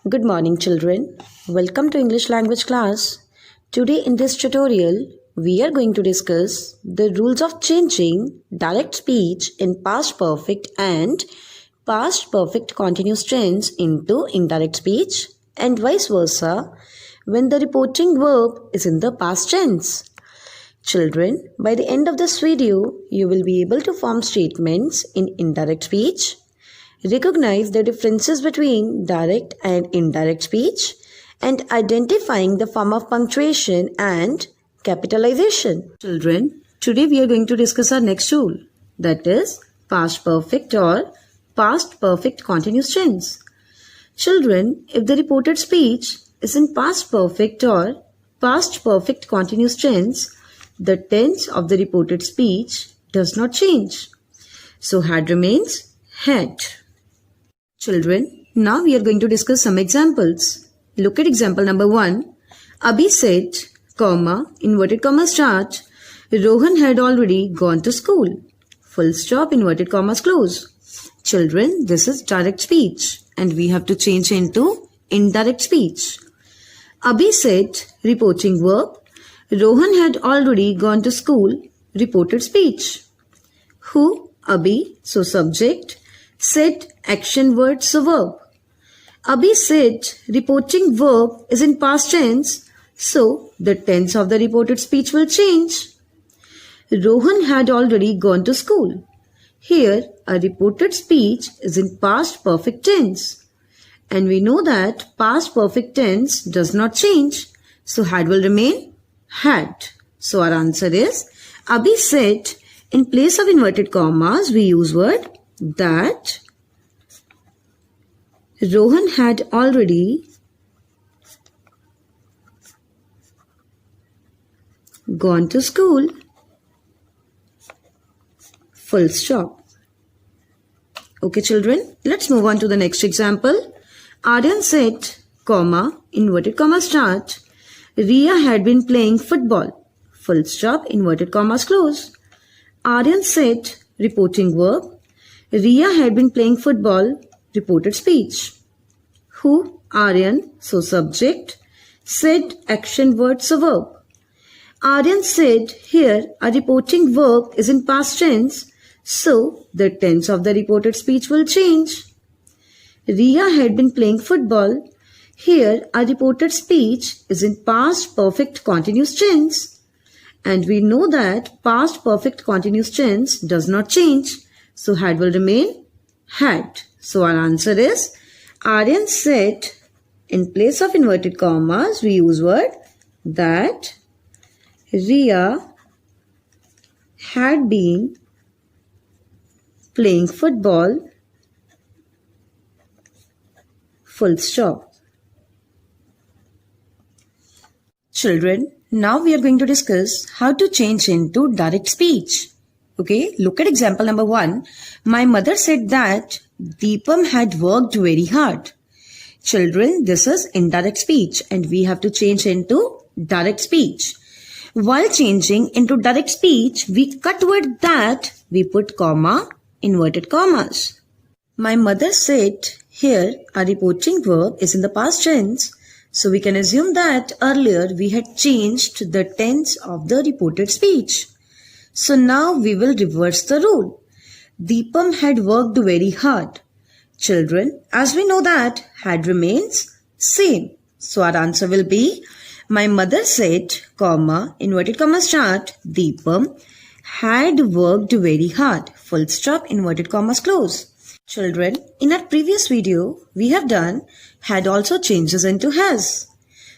Good morning, children. Welcome to English language class. Today in this tutorial, we are going to discuss the rules of changing direct speech in past perfect and past perfect continuous tense into indirect speech and vice versa when the reporting verb is in the past tense. Children, by the end of this video, you will be able to form statements in indirect speech, recognize the differences between direct and indirect speech, and identifying the form of punctuation and capitalization. Children, today we are going to discuss our next rule, that is past perfect or past perfect continuous tense. Children, if the reported speech is in past perfect or past perfect continuous tense, the tense of the reported speech does not change. So had remains had. Children, now we are going to discuss some examples. Look at example number 1. Abhi said, inverted comma start, Rohan had already gone to school. Full stop, inverted commas close. Children, this is direct speech and we have to change into indirect speech. Abhi said, reporting verb, Rohan had already gone to school, reported speech. Who? Abhi, so subject. Said, action word, so verb. Abhi said, reporting verb is in past tense, so the tense of the reported speech will change. Rohan had already gone to school. Here, a reported speech is in past perfect tense. And we know that past perfect tense does not change, so had will remain had. So our answer is, Abhi said, in place of inverted commas, we use word that Rohan had already gone to school. Full stop. Okay, children, let's move on to the next example. Aryan said, inverted comma start, Riya had been playing football. Full stop, inverted commas close. Aryan said, reporting verb, Riya had been playing football, reported speech. Who? Aryan, so subject. Said, action word, so verb. Aryan said, here a reporting verb is in past tense, so the tense of the reported speech will change. Riya had been playing football. Here a reported speech is in past perfect continuous tense. And we know that past perfect continuous tense does not change, so had will remain had. So our answer is, Aryan said, in place of inverted commas, we use word that Riya had been playing football, full stop. Children, now we are going to discuss how to change into direct speech. Okay, look at example number 1. My mother said that Deepam had worked very hard. Children, this is indirect speech and we have to change into direct speech. While changing into direct speech, we cut word that, we put comma, inverted commas. My mother said, here a reporting verb is in the past tense, so we can assume that earlier we had changed the tense of the reported speech. So now we will reverse the rule. Deepam had worked very hard. Children, as we know that had remains same. So our answer will be, my mother said, inverted comma start, Deepam had worked very hard. Full stop, inverted commas close. Children, in our previous video, we have done had also changes into has.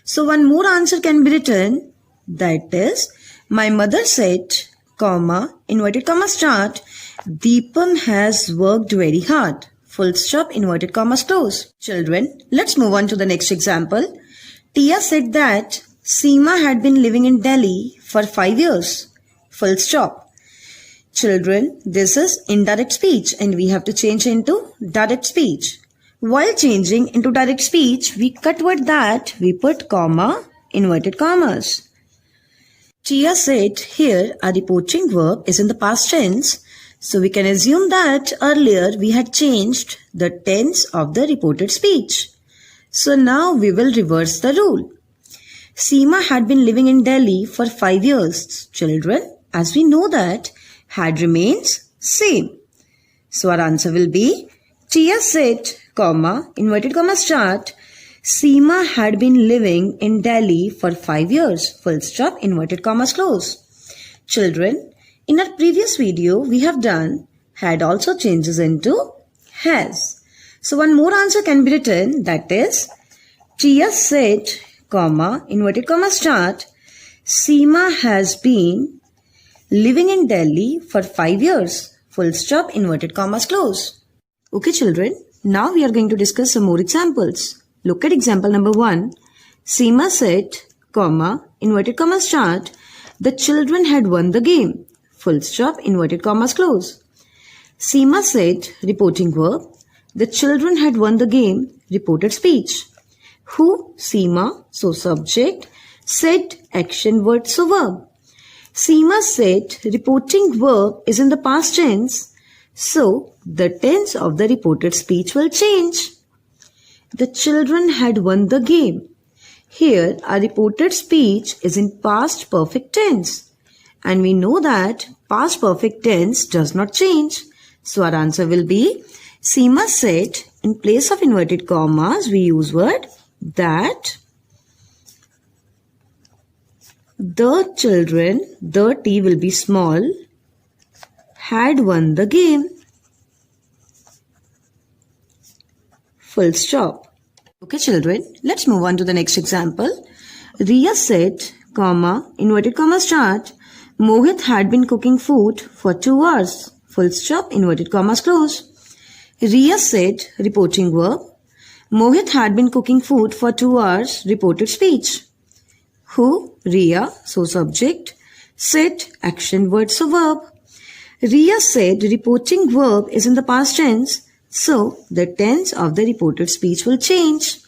So one more answer can be written, that is, my mother said, inverted comma start, Deepam has worked very hard. Full stop, inverted commas close. Children, let's move on to the next example. Tia said that Seema had been living in Delhi for 5 years. Full stop. Children, this is indirect speech and we have to change into direct speech. While changing into direct speech, we cut word that, we put comma, inverted commas. Tia said, here a reporting verb is in the past tense, so we can assume that earlier we had changed the tense of the reported speech. So now we will reverse the rule. Seema had been living in Delhi for 5 years. Children, as we know that, had remains same. So our answer will be Tia said, comma, inverted comma start, Seema had been living in Delhi for 5 years. Full stop, inverted commas close. Children, in our previous video, we have done had also changes into has. So one more answer can be written, that is, Tia said, comma, inverted comma start, Seema has been living in Delhi for 5 years. Full stop, inverted commas close. Okay children, now we are going to discuss some more examples. Look at example number 1. Seema said, comma, inverted comma start, the children had won the game. Full stop, inverted commas close. Seema said, reporting verb, the children had won the game, reported speech. Who? Seema, so subject, said, action word, so verb. Seema said, reporting verb is in the past tense, so the tense of the reported speech will change. The children had won the game. Here, our reported speech is in past perfect tense. And we know that past perfect tense does not change. So our answer will be, Seema said, in place of inverted commas, we use word that. The children, the T will be small, had won the game. Full stop. Okay children, let's move on to the next example. Riya said, comma, inverted comma start, Mohit had been cooking food for 2 hours. Full stop, inverted commas close. Riya said, reporting verb, Mohit had been cooking food for 2 hours, reported speech. Who? Riya, so subject, said, action word, so verb. Riya said, reporting verb is in the past tense, so the tense of the reported speech will change.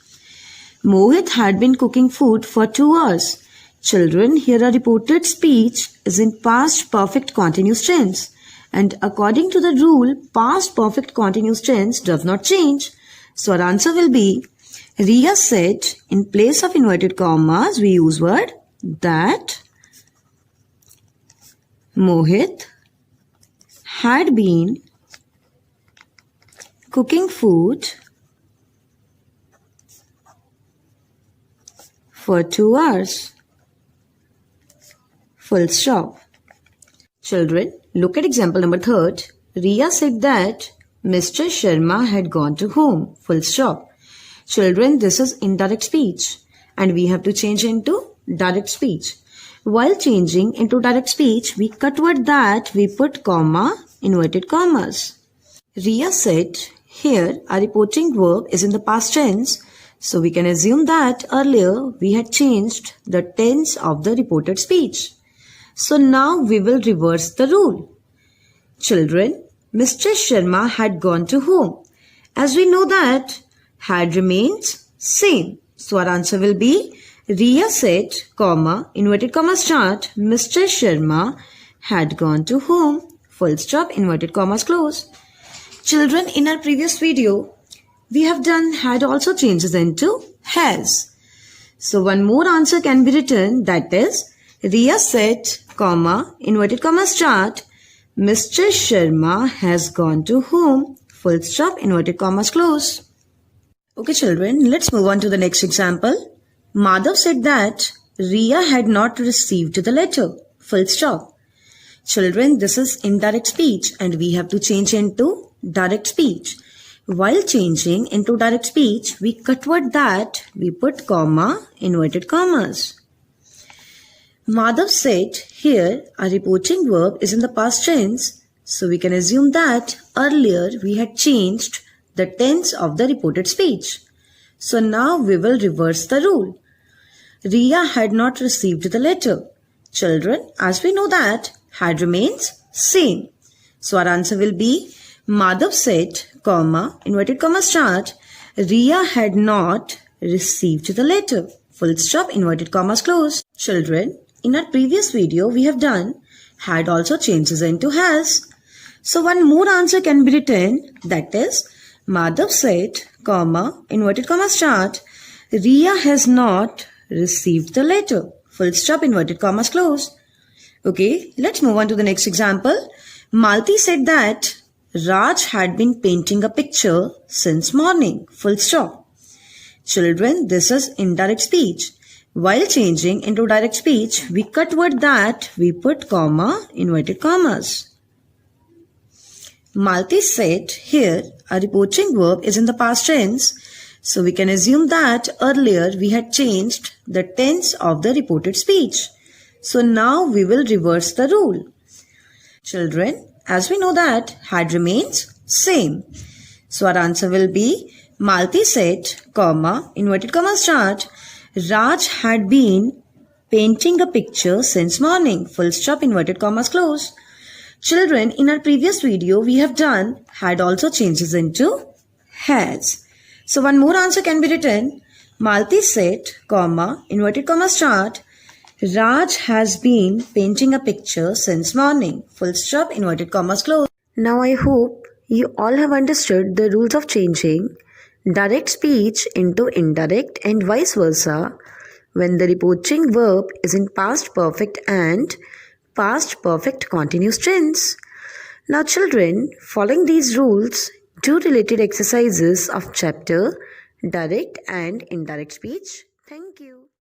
Mohit had been cooking food for 2 hours. Children, here our reported speech is in past perfect continuous tense. And according to the rule, past perfect continuous tense does not change. So our answer will be, Riya said, in place of inverted commas, we use word that. Mohit had been cooking food for 2 hours. Full stop. Children, look at example number 3. Riya said that Mr. Sharma had gone to home. Full stop. Children, this is indirect speech and we have to change into direct speech. While changing into direct speech, we cut word that, we put comma, inverted commas. Riya said, here our reporting verb is in the past tense, so we can assume that earlier we had changed the tense of the reported speech. So now we will reverse the rule. Children, Mr. Sharma had gone to home. As we know that had remains same. So our answer will be, Riya said, comma, inverted comma start, Mr. Sharma had gone to home. Full stop, inverted commas close. Children, in our previous video, we have done had also changes into has. So one more answer can be written, that is, Riya said, comma, inverted comma start, Mr. Sharma has gone to home. Full stop, inverted commas close. Okay children, let's move on to the next example. Madhav said that Riya had not received the letter. Full stop. Children, this is indirect speech and we have to change into direct speech. While changing into direct speech, we cut word that, we put comma, inverted commas. Madhav said, here our reporting verb is in the past tense, so we can assume that earlier we had changed the tense of the reported speech. So now we will reverse the rule. Riya had not received the letter. Children, as we know that, had remains same. So our answer will be, Madhav said, comma, inverted comma start, Riya had not received the letter. Full stop, inverted commas close. Children, in our previous video, we have done had also changes into has. So one more answer can be written, that is, Madhav said, comma, inverted comma start, Ria has not received the letter. Full stop, inverted commas closed. Okay, let's move on to the next example. Malti said that Raj had been painting a picture since morning. Full stop. Children, this is indirect speech. While changing into direct speech, we cut word that, we put comma, inverted commas. Malti said here a reporting verb is in the past tense, so we can assume that earlier we had changed the tense of the reported speech. So now we will reverse the rule. Children, as we know that had remains same. So our answer will be Malti said, comma, inverted comma start, Raj had been painting a picture since morning. Full stop, inverted commas close. Children, in our previous video, we have done had also changes into has. So one more answer can be written. Malti said, comma, inverted comma start, Raj has been painting a picture since morning. Full stop, inverted commas close. Now I hope you all have understood the rules of changing direct speech into indirect and vice versa when the reporting verb is in past perfect and past perfect continuous tense. Now children, following these rules, do related exercises of chapter direct and indirect speech. Thank you.